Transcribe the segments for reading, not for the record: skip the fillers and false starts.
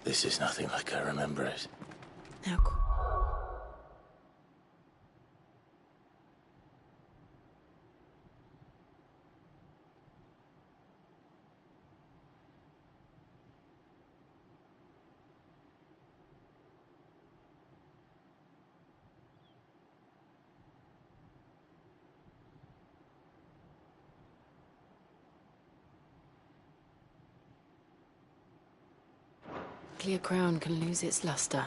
This is nothing like I remember it. Now, clear crown can lose its luster.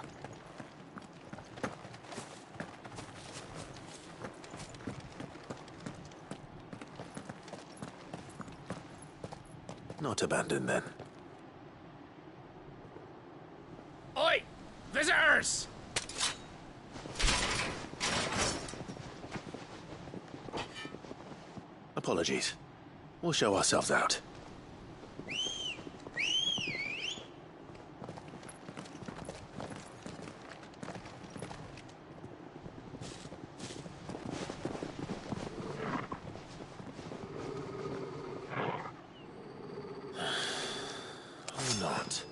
Not abandoned then. Oi! Visitors! Apologies. We'll show ourselves out. Or not.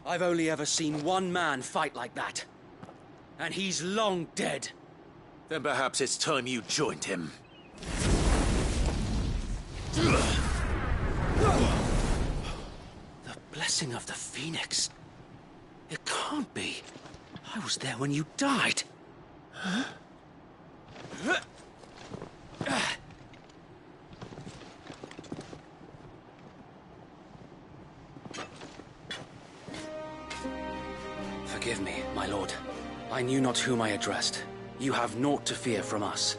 I've only ever seen one man fight like that. And he's long dead. Then perhaps it's time you joined him. The blessing of the Phoenix. It can't be. I was there when you died. Huh? Forgive me, my lord. I knew not whom I addressed. You have naught to fear from us.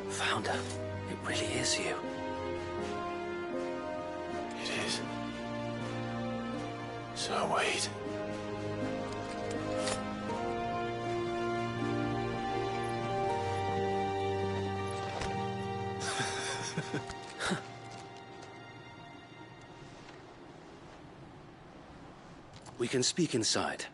Founder, it really is you. It is. So wait. We can speak inside.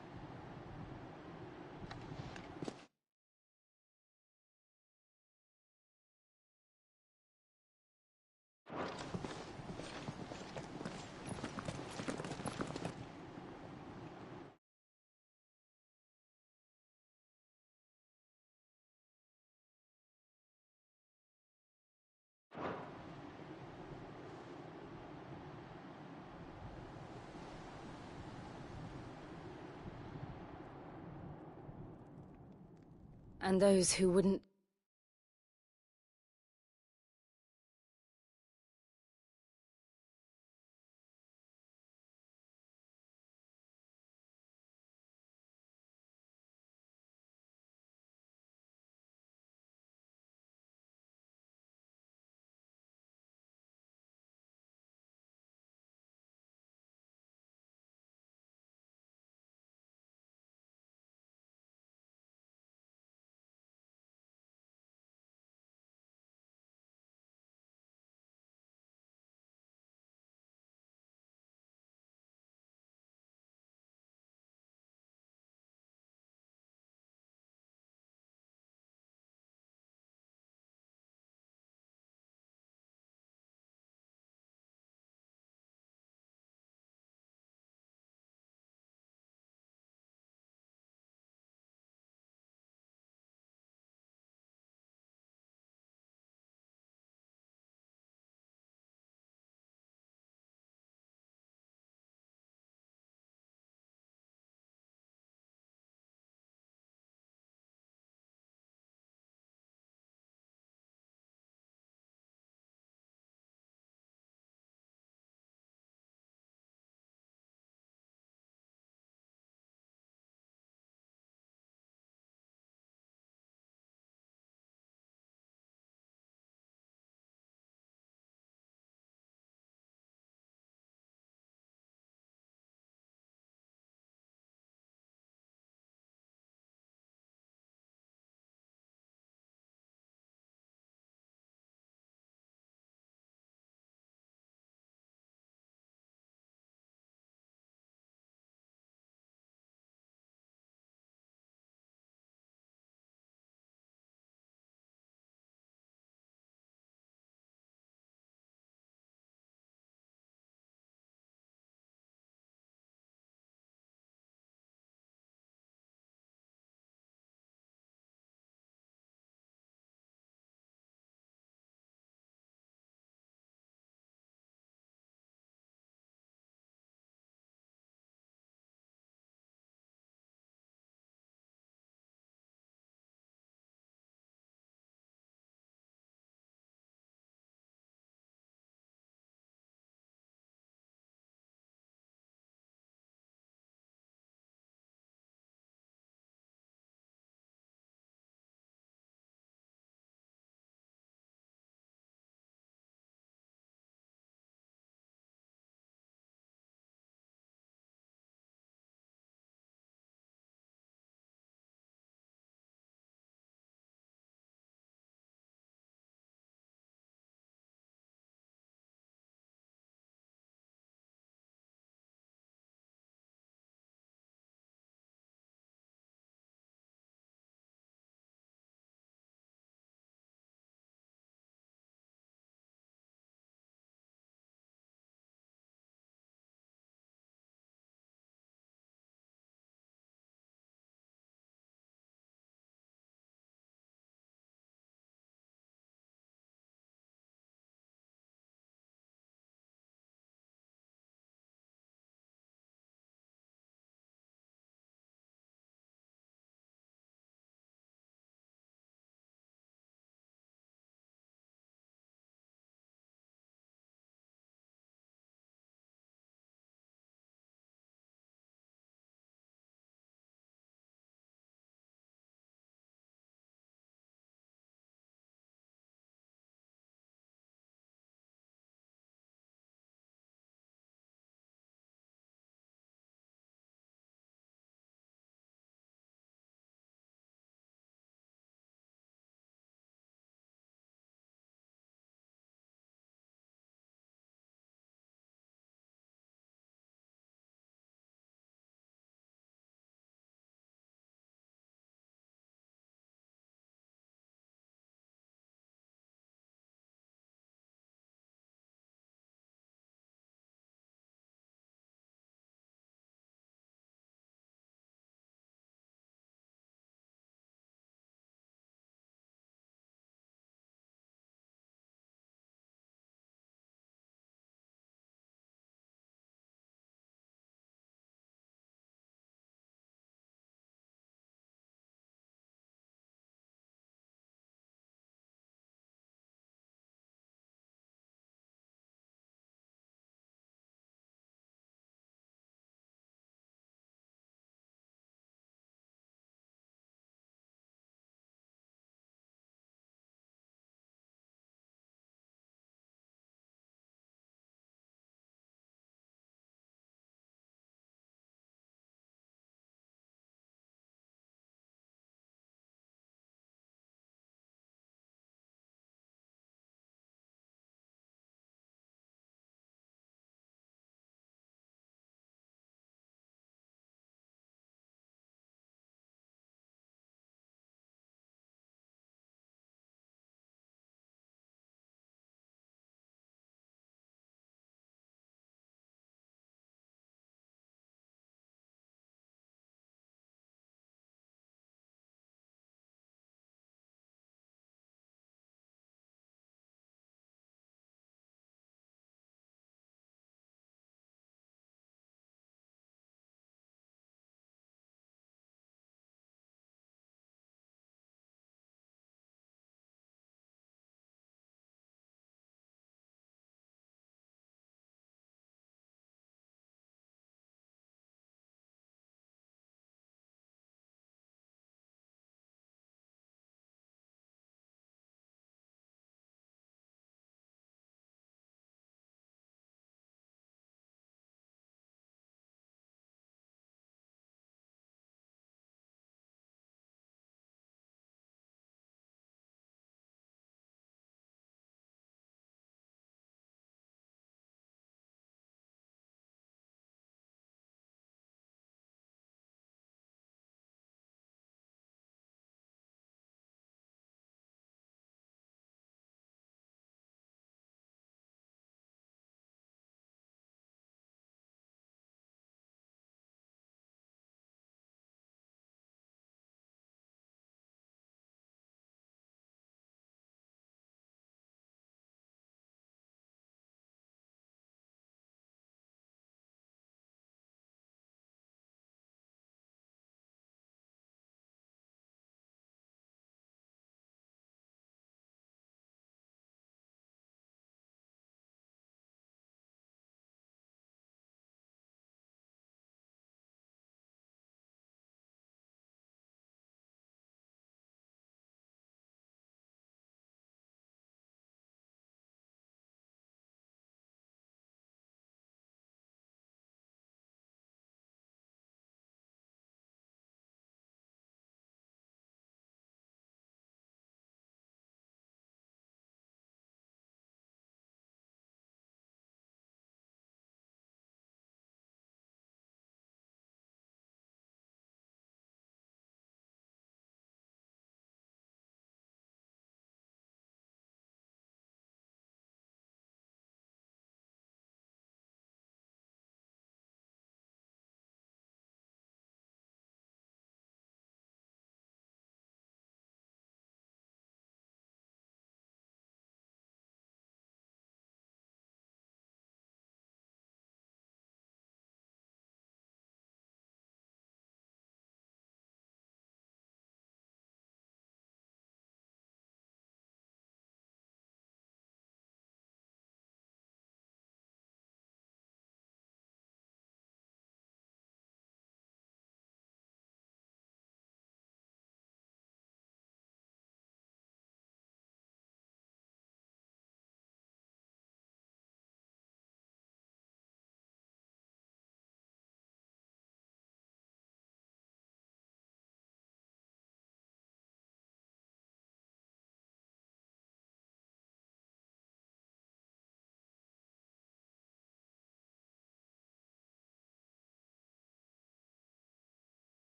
And those who wouldn't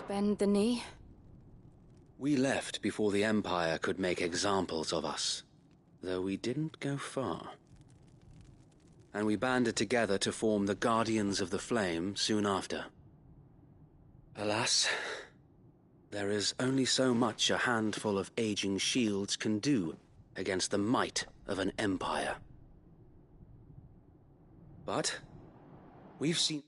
Bend the knee? We left before the Empire could make examples of us, though we didn't go far. And we banded together to form the Guardians of the Flame soon after. Alas, there is only so much a handful of aging shields can do against the might of an empire. But we've seen...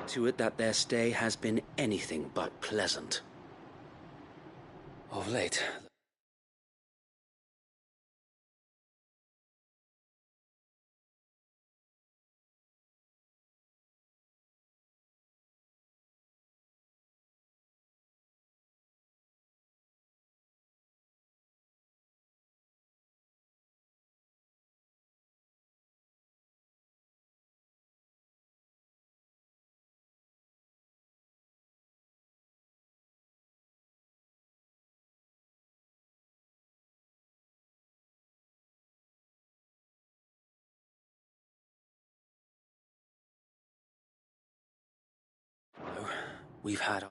to it that their stay has been anything but pleasant. Of late... we've had... our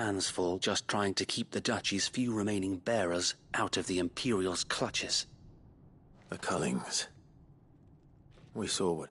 hands full just trying to keep the Duchy's few remaining bearers out of the Imperial's clutches. The Cullings. We saw what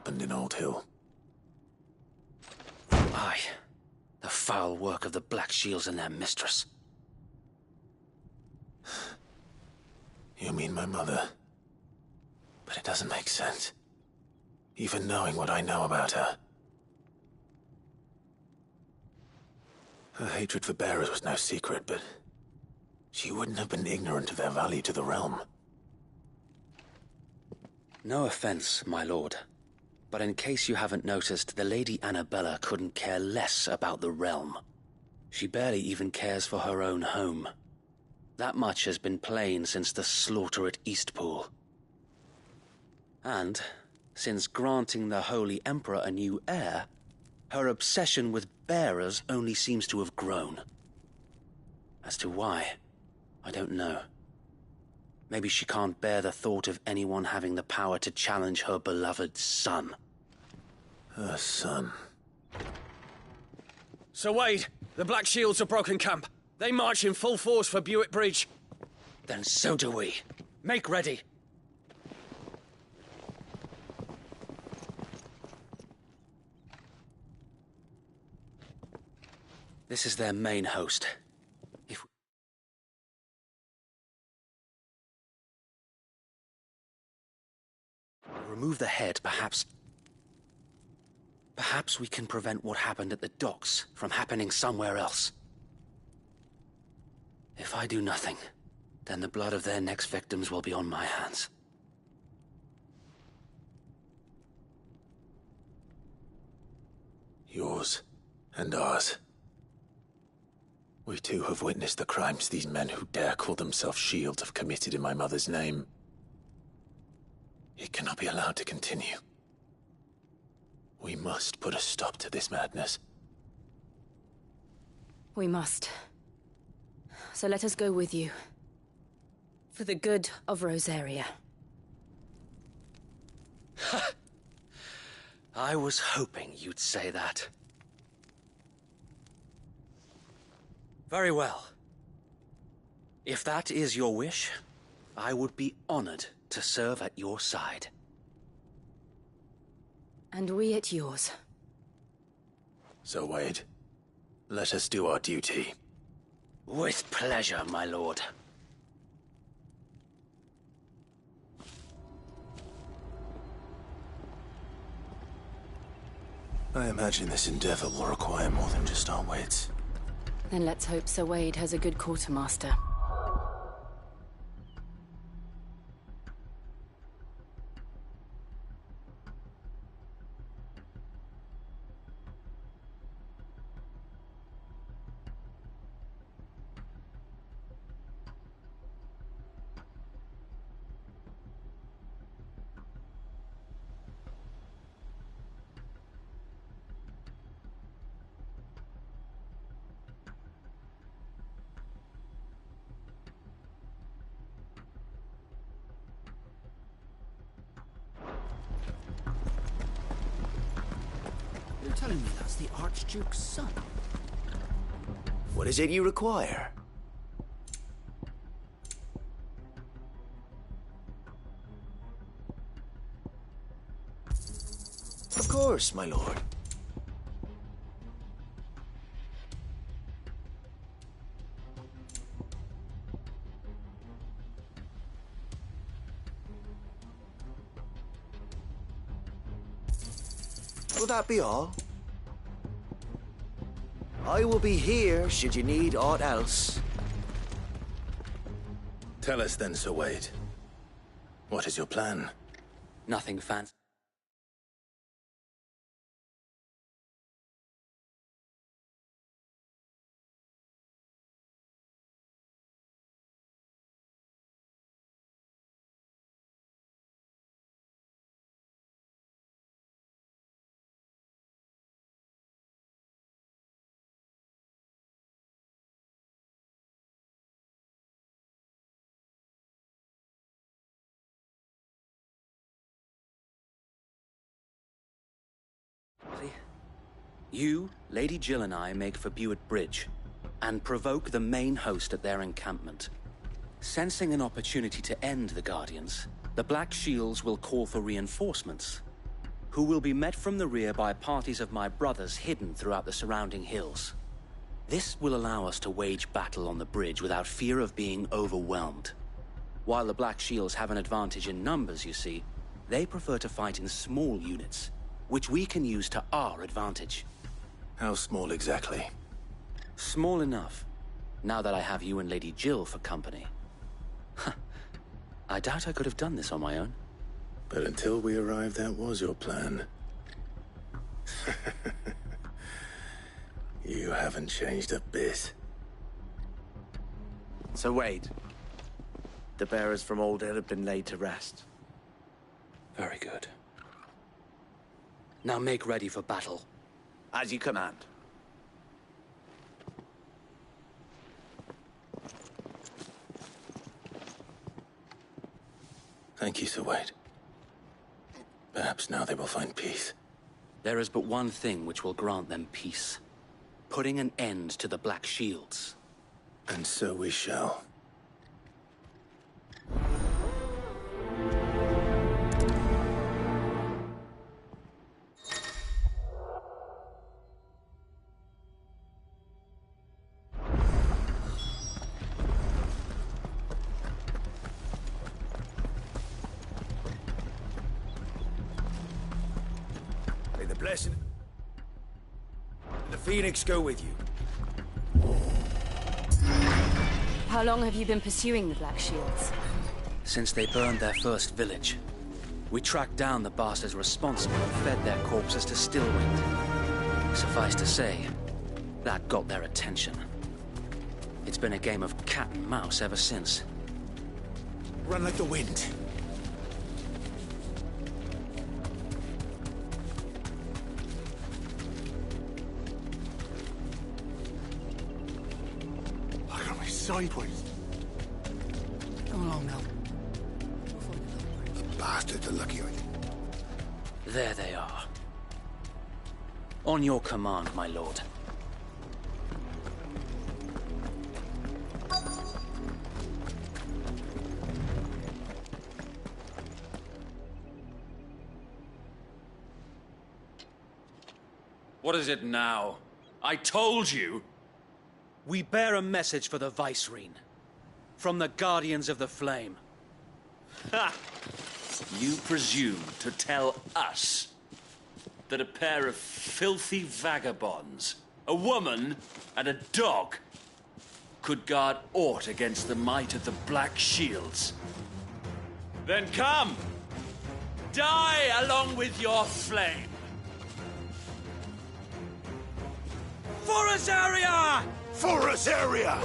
happened in Old Hill. Aye. The foul work of the Black Shields and their mistress. You mean my mother? But it doesn't make sense. Even knowing what I know about her. Her hatred for bearers was no secret, but she wouldn't have been ignorant of their value to the realm. No offense, my lord. But in case you haven't noticed, the Lady Annabella couldn't care less about the realm. She barely even cares for her own home. That much has been plain since the slaughter at Eastpool. And, since granting the Holy Emperor a new heir, her obsession with bearers only seems to have grown. As to why, I don't know. Maybe she can't bear the thought of anyone having the power to challenge her beloved son. Her son. Sir Wade, the Black Shields have broken camp. They march in full force for Buick Bridge. Then so do we. Make ready. This is their main host. If we remove the head, perhaps we can prevent what happened at the docks from happening somewhere else. If I do nothing, then the blood of their next victims will be on my hands. Yours and ours. We too have witnessed the crimes these men who dare call themselves Shields have committed in my mother's name. It cannot be allowed to continue. We must put a stop to this madness. We must. So let us go with you. For the good of Rosaria. I was hoping you'd say that. Very well. If that is your wish, I would be honored to serve at your side. And we at yours. So, Wade, let us do our duty. With pleasure, my lord. I imagine this endeavor will require more than just our wits. Then let's hope Sir Wade has a good quartermaster. You're telling me that's the Archduke's son? What is it you require? Of course, my lord. Will that be all? I will be here should you need aught else. Tell us then, Sir Wade. What is your plan? Nothing fancy. You, Lady Jill and I make for Buick Bridge, and provoke the main host at their encampment. Sensing an opportunity to end the Guardians, the Black Shields will call for reinforcements. who will be met from the rear by parties of my brothers hidden throughout the surrounding hills. This will allow us to wage battle on the bridge without fear of being overwhelmed. While the Black Shields have an advantage in numbers, you see, they prefer to fight in small units, which we can use to our advantage. How small exactly? Small enough, now that I have you and Lady Jill for company. I doubt I could have done this on my own. But until we arrived, that was your plan. You haven't changed a bit. So Wade, the bearers from Old Hill have been laid to rest. Very good. Now make ready for battle. As you command. Thank you, Sir Wade. Perhaps now they will find peace. There is but one thing which will grant them peace. Putting an end to the Black Shields. And so we shall. May the blessing and the Phoenix go with you. How long have you been pursuing the Black Shields? Since they burned their first village, we tracked down the bastards responsible and fed their corpses to Stillwind. Suffice to say, that got their attention. It's been a game of cat and mouse ever since. Run like the wind. Look at me sideways. Come along now. The bastards are lucky, I think. There they are. On your command, my lord. What is it now? I told you! We bear a message for the Vicereine. From the Guardians of the Flame. Ha! You presume to tell us that a pair of filthy vagabonds, a woman and a dog, could guard aught against the might of the Black Shields? Then come! Die along with your flame! For Azaria! For Azaria!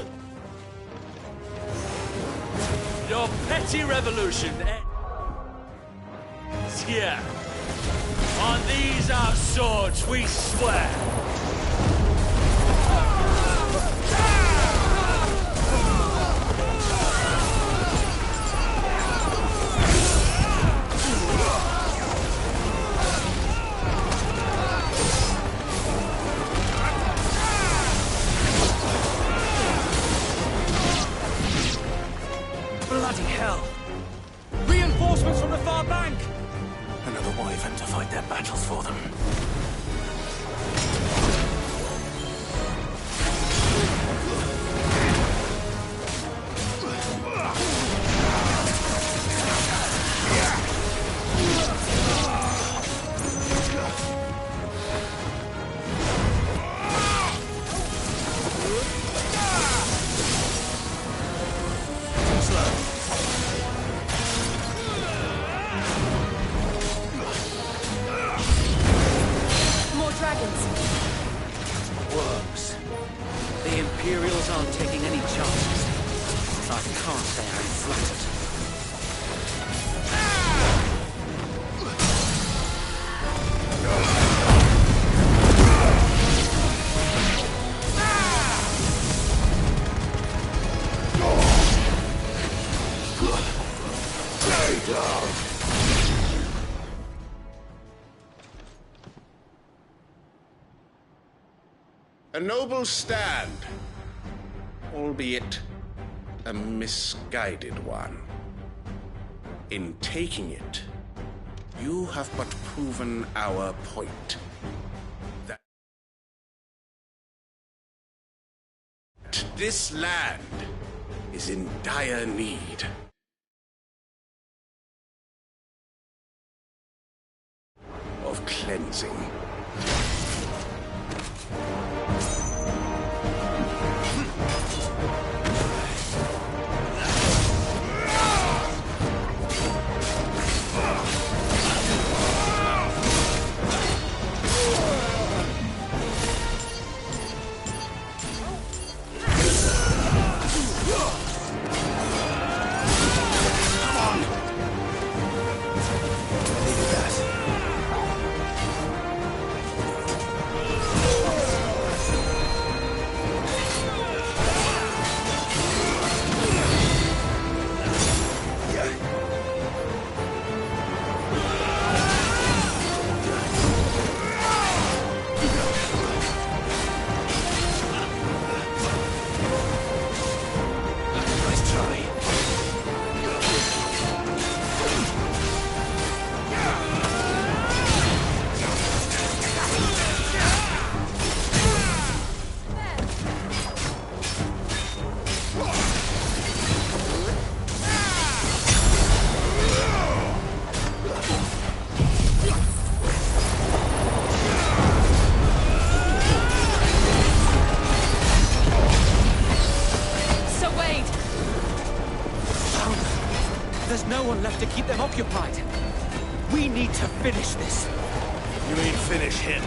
Your petty revolution ends here. On these our swords we swear. Bloody hell! Reinforcements from the far bank! Another wyvern to fight their battles for them. More dragons. Worms. The Imperials aren't taking any chances. I can't say I'm flattered. A noble stand, albeit a misguided one. In taking it, You have but proven our point. That this land is in dire need of cleansing. There's no one left to keep them occupied. We need to finish this. You mean finish him?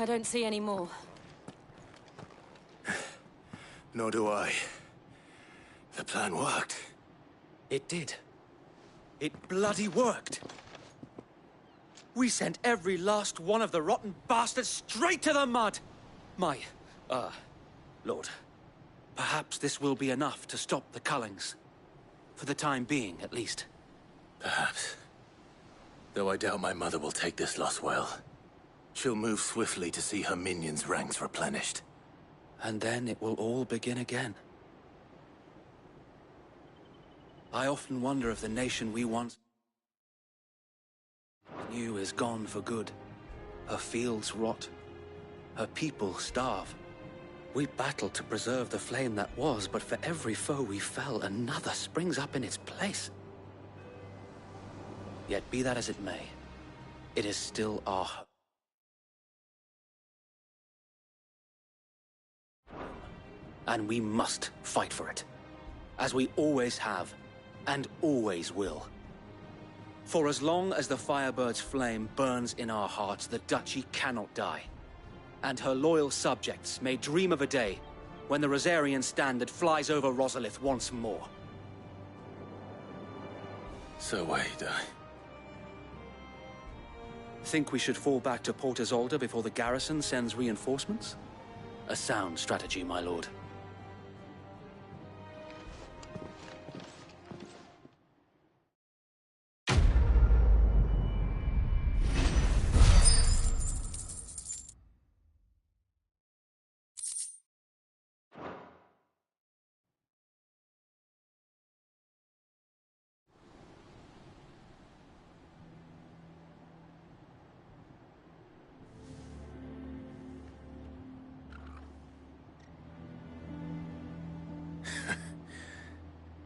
I don't see any more. Nor do I. The plan worked. It did. It bloody worked. We sent every last one of the rotten bastards straight to the mud! Lord, perhaps this will be enough to stop the Cullings. For the time being, at least. Perhaps. Though I doubt my mother will take this loss well. She'll move swiftly to see her minions' ranks replenished. And then it will all begin again. I often wonder if the nation we once knew is gone for good. Her fields rot. Her people starve. We battled to preserve the flame that was, but for every foe we fell, another springs up in its place. Yet be that as it may, it is still our hope. And we must fight for it, as we always have, and always will. For as long as the Firebird's flame burns in our hearts, the Duchy cannot die. And her loyal subjects may dream of a day when the Rosarian standard flies over Rosalith once more. So wait, Think we should fall back to Port Isolde before the garrison sends reinforcements? A sound strategy, my lord.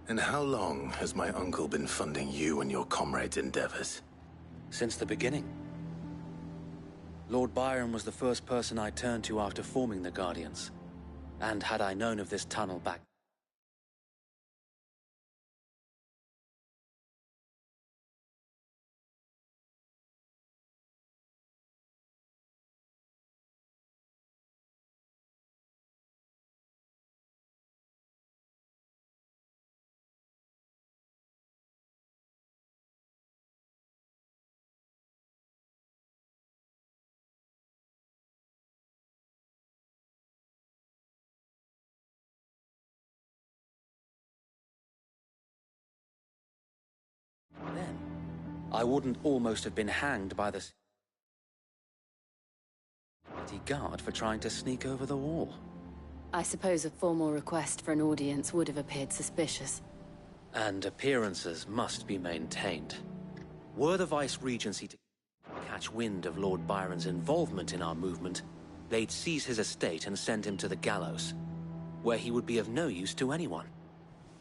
And how long has my uncle been funding you and your comrades' endeavors? Since the beginning. Lord Byron was the first person I turned to after forming the Guardians. And had I known of this tunnel back then, I wouldn't almost have been hanged by the security guard for trying to sneak over the wall. I suppose a formal request for an audience would have appeared suspicious. And appearances must be maintained. Were the Vice-Regency to catch wind of Lord Byron's involvement in our movement, they'd seize his estate and send him to the gallows, where he would be of no use to anyone.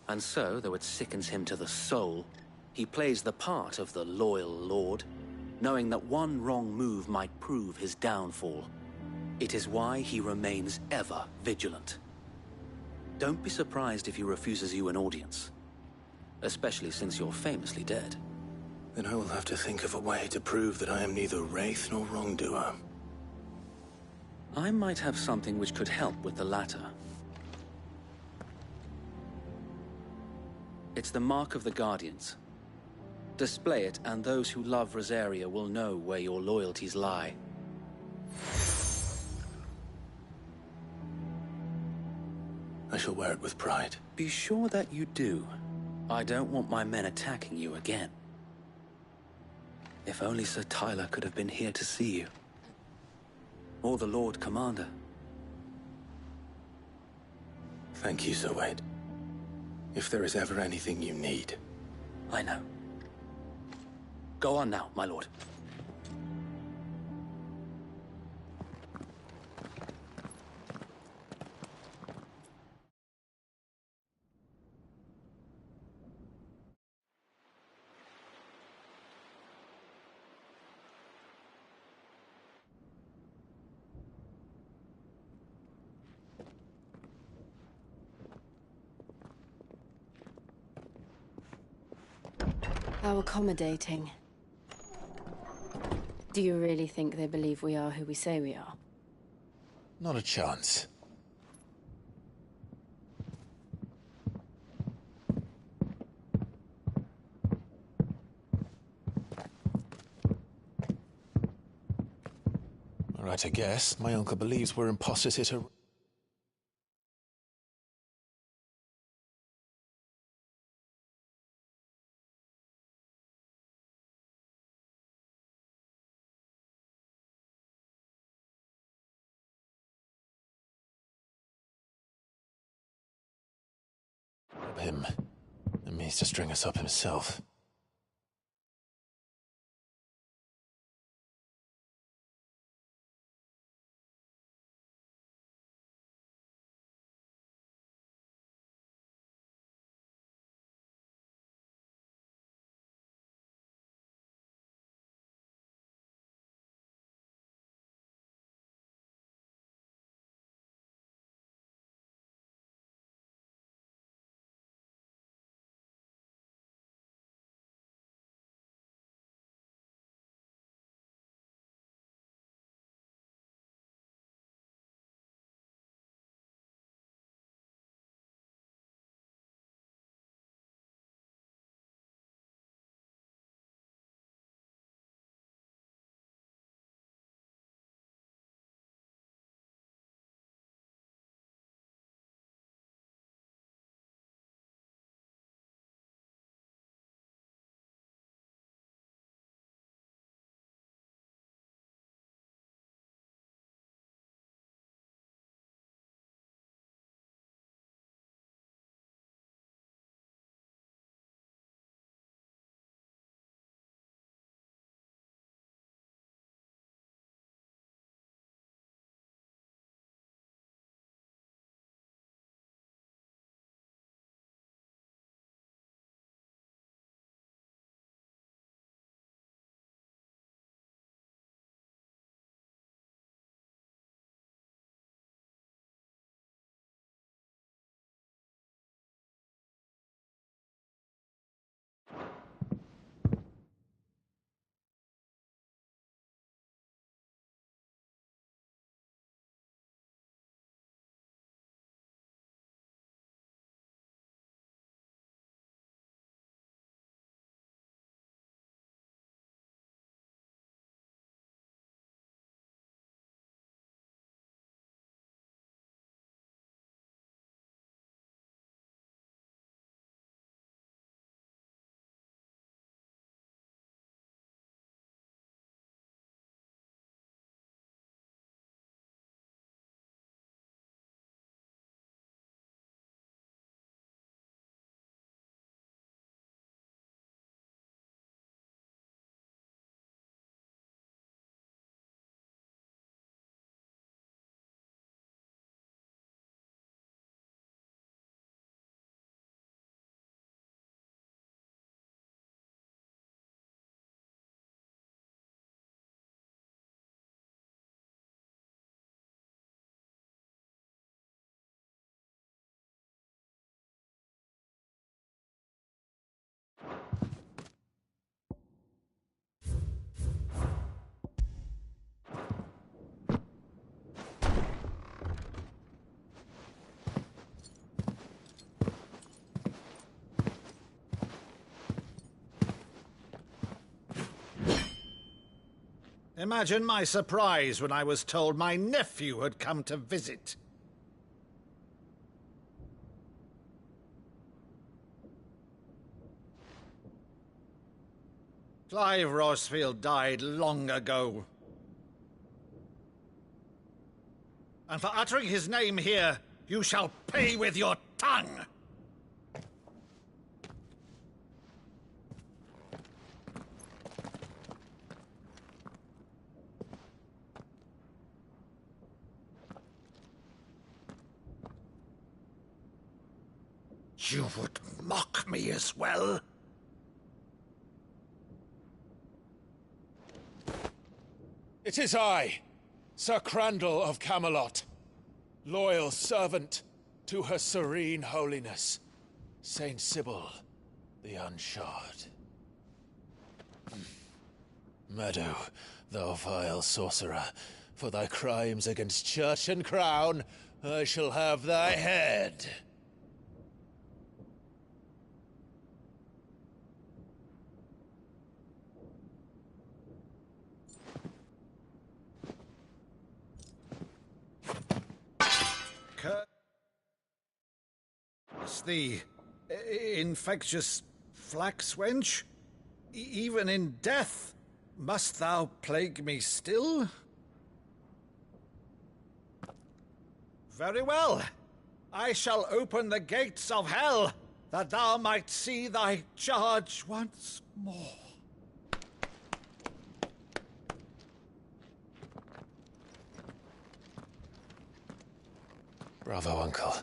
And so, though it sickens him to the soul, he plays the part of the loyal lord, knowing that one wrong move might prove his downfall. It is why he remains ever vigilant. Don't be surprised if he refuses you an audience, especially since you're famously dead. Then I will have to think of a way to prove that I am neither wraith nor wrongdoer. I might have something which could help with the latter. It's the Mark of the Guardians. Display it, and those who love Rosaria will know where your loyalties lie. I shall wear it with pride. Be sure that you do. I don't want my men attacking you again. If only Sir Tyler could have been here to see you. Or the Lord Commander. Thank you, Sir Wade. If there is ever anything you need. I know. Go on now, my lord. How accommodating. Do you really think they believe we are who we say we are? Not a chance. All right, I guess. My uncle believes we're imposters here to... him. And means to string us up himself. Imagine my surprise when I was told my nephew had come to visit. Clive Rosfield died long ago. And for uttering his name here, you shall pay with your tongue! You would mock me as well? It is I, Sir Crandall of Camelot, loyal servant to Her Serene Holiness, Saint Sybil the Unshod. Meadow, thou vile sorcerer, for thy crimes against church and crown, I shall have thy head. The infectious flax wench? Even in death, must thou plague me still? Very well. I shall open the gates of hell, that thou might see thy charge once more. Bravo, Uncle.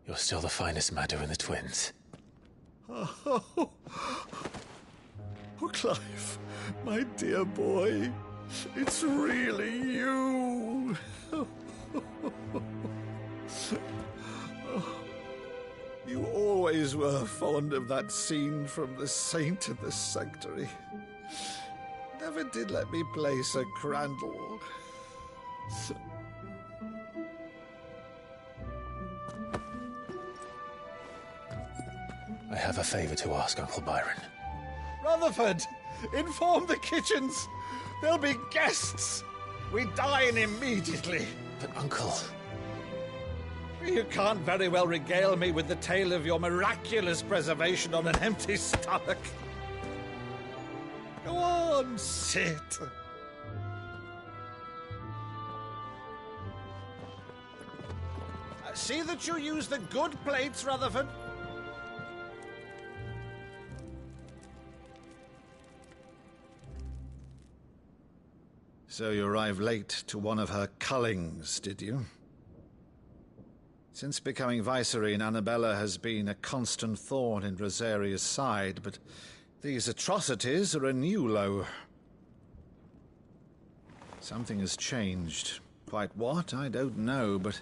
You're still the finest Meadow in the twins. Oh, Clive, my dear boy, it's really you. You always were fond of that scene from The Saint in the Sanctuary. Never did let me play Sir Crandall. I have a favor to ask, Uncle Byron. Rutherford, inform the kitchens. There'll be guests. We dine immediately. But, Uncle... You can't very well regale me with the tale of your miraculous preservation on an empty stomach. Go on, sit. See that you use the good plates, Rutherford. So you arrived late to one of her cullings, did you? Since becoming Vicereine, Annabella has been a constant thorn in Rosaria's side, but these atrocities are a new low. Something has changed. Quite what, I don't know, but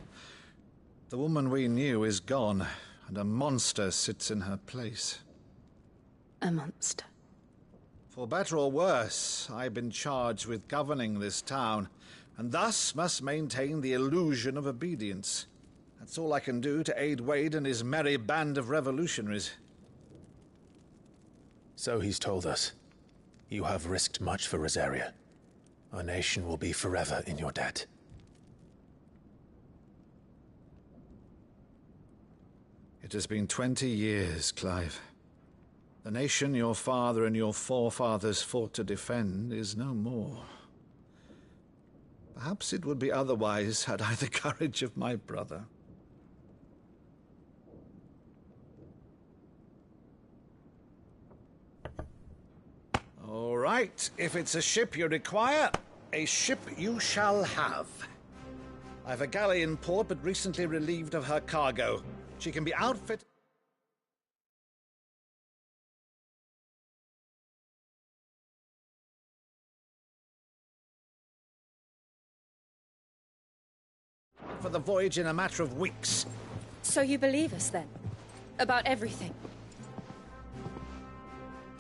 the woman we knew is gone, and a monster sits in her place. A monster? For better or worse, I've been charged with governing this town, and thus must maintain the illusion of obedience. That's all I can do to aid Wade and his merry band of revolutionaries. So he's told us. You have risked much for Rosaria. Our nation will be forever in your debt. It has been 20 years, Clive. The nation your father and your forefathers fought to defend is no more. Perhaps it would be otherwise had I the courage of my brother. All right, if it's a ship you require, a ship you shall have. I've a galley in port, but recently relieved of her cargo. She can be outfitted for the voyage in a matter of weeks. So you believe us, then? About everything?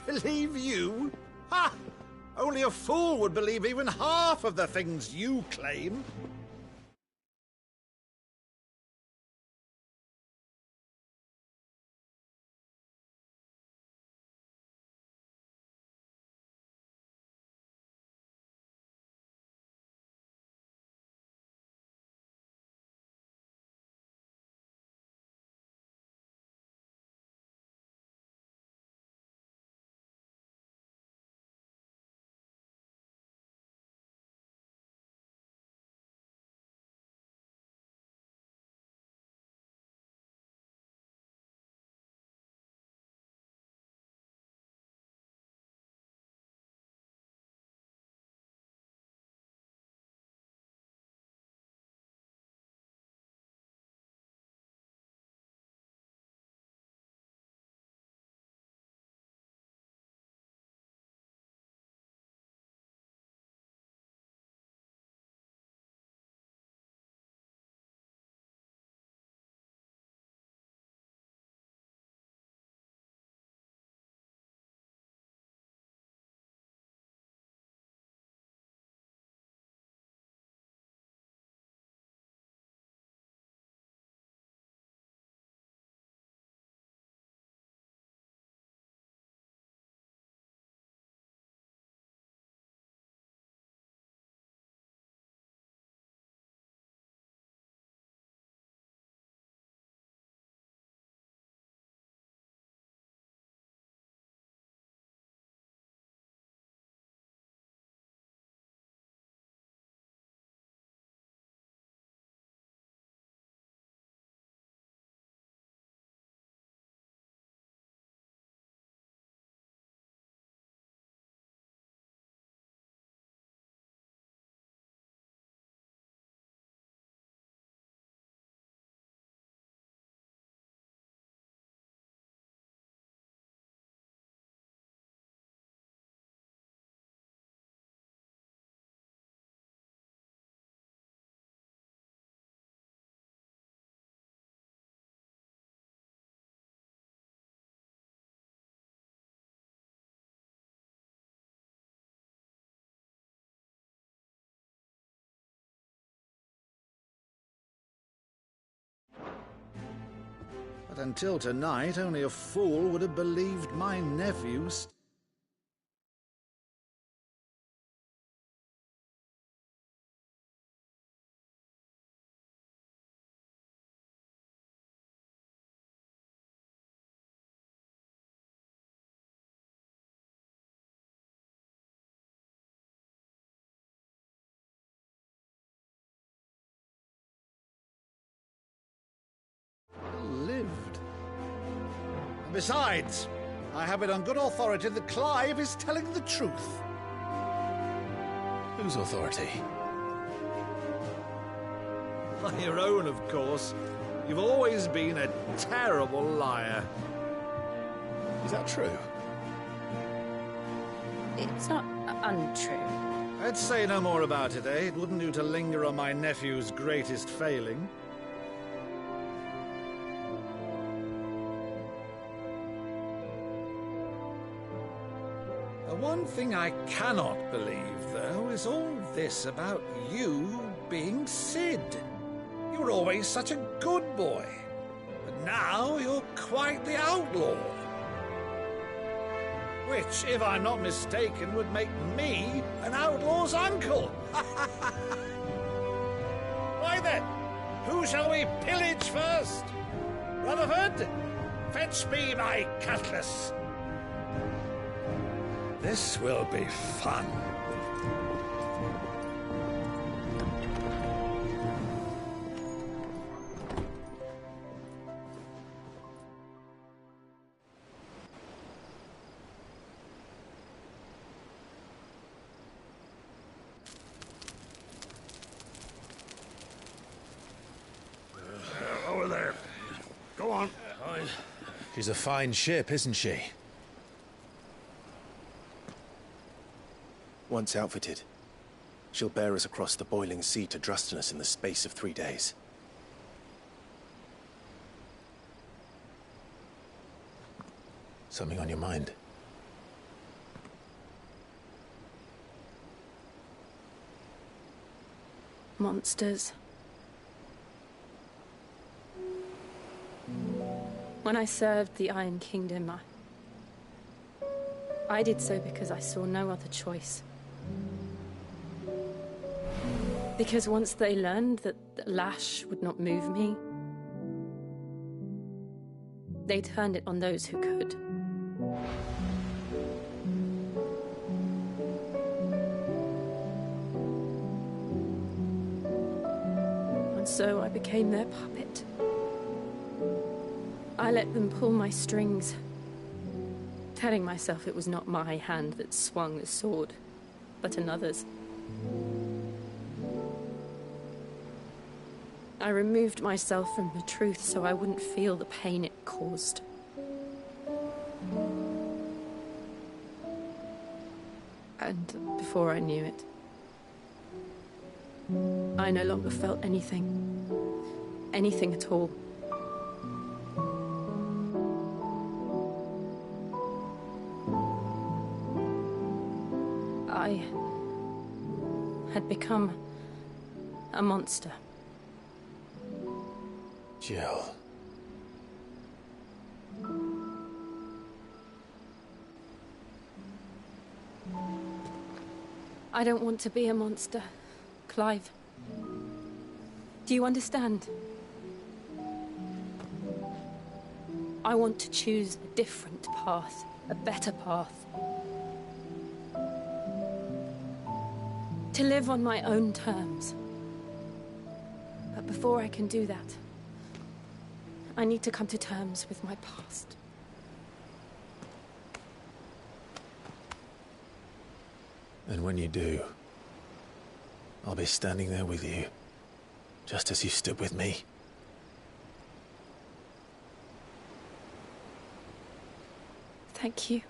Believe you? Ha! Only a fool would believe even half of the things you claim. But until tonight, only a fool would have believed my nephews. Lived. Besides, I have it on good authority that Clive is telling the truth. Whose authority? Your own, of course. You've always been a terrible liar. Is that true? It's not untrue. Let's say no more about it, eh? It wouldn't do to linger on my nephew's greatest failing. The one thing I cannot believe, though, is all this about you being Cid. You were always such a good boy, but now you're quite the outlaw. Which, if I'm not mistaken, would make me an outlaw's uncle. Why then, who shall we pillage first? Rutherford, fetch me my cutlass. This will be fun. Over there. Go on. She's a fine ship, isn't she? Once outfitted, she'll bear us across the boiling sea to Drustinus in the space of 3 days. Something on your mind? Monsters. When I served the Iron Kingdom, I did so because I saw no other choice. Because once they learned that the lash would not move me, they turned it on those who could. And so I became their puppet. I let them pull my strings, telling myself it was not my hand that swung the sword, but another's. I removed myself from the truth so I wouldn't feel the pain it caused. And before I knew it, I no longer felt anything. Anything at all. I had become a monster. Jill. I don't want to be a monster, Clive. Do you understand? I want to choose a different path, a better path. To live on my own terms. But before I can do that, I need to come to terms with my past. And when you do, I'll be standing there with you, just as you stood with me. Thank you,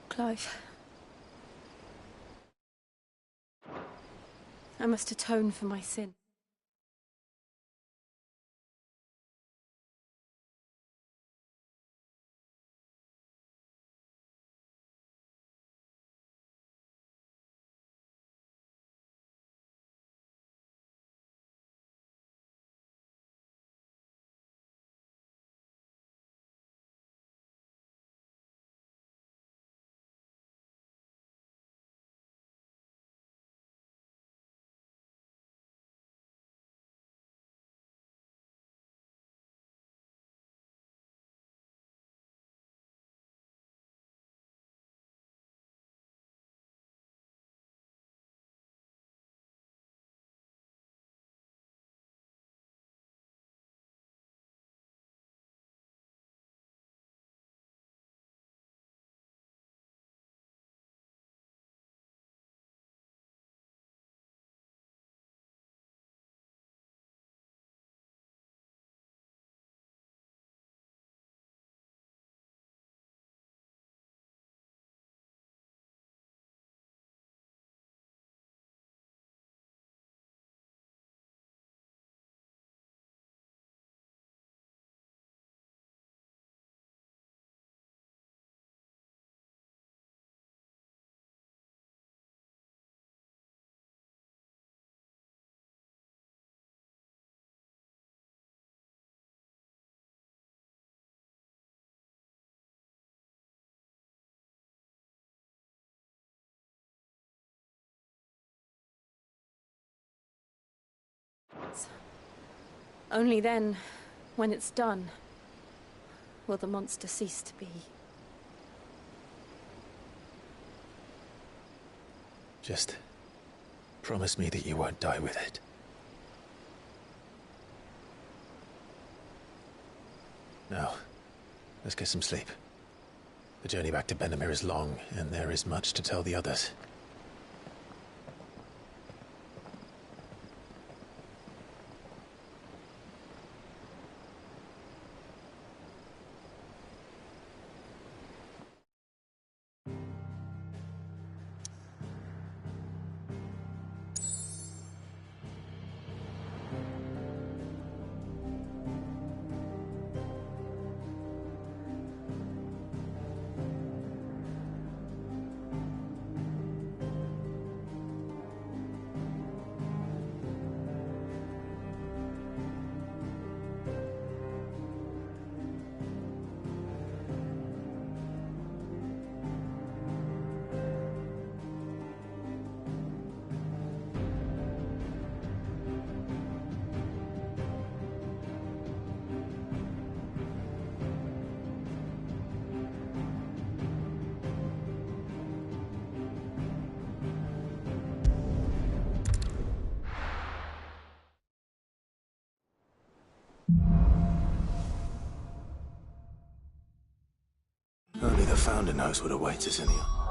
Clive. I must atone for my sin. ends. Only then, when it's done, will the monster cease to be. Just promise me that you won't die with it. Now, let's get some sleep. The journey back to Benamir is long, and there is much to tell the others. Only the Founder knows what awaits us in the...